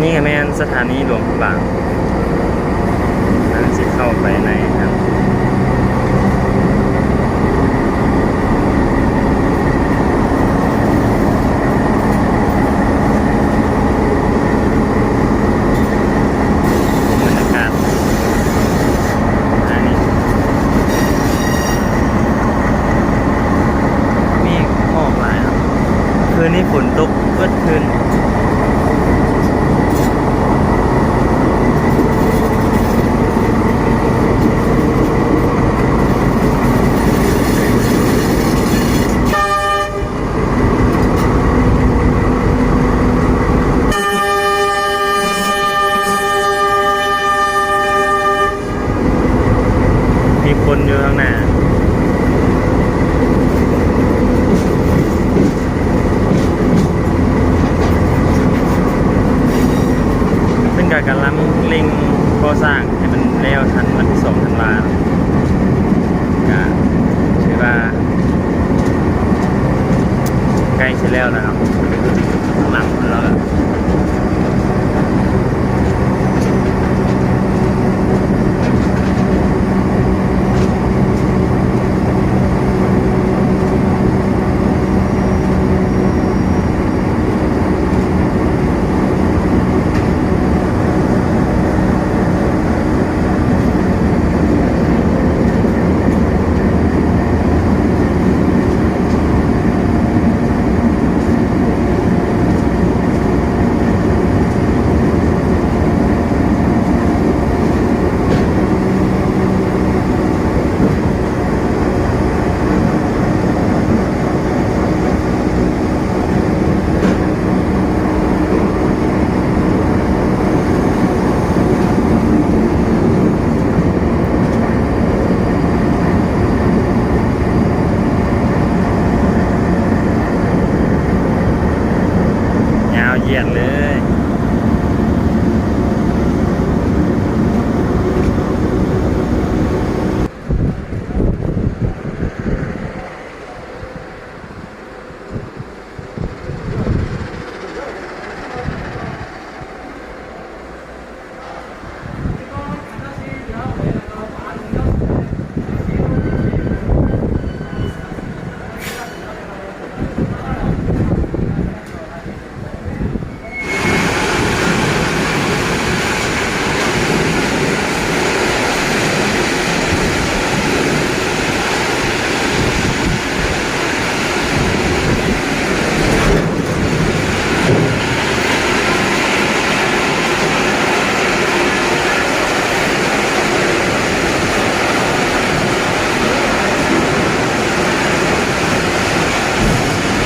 นี่ก็แม่นสถานีหลวงพระบางนั่นสิเข้าไปในครับบรรยากาศอันนี้มีหมอกหลายครับคืนนี้ฝนตกเมื่อคืนมีคนอยู่ข้างหน้าเป็นการกำลังเร่งก่อสร้างให้มันแล้วทันวันที่2 ธันวาคมก็ถือว่าใกล้จะแล้วนะครับข้างหลังแล้วก็ยาวเหยียดเลย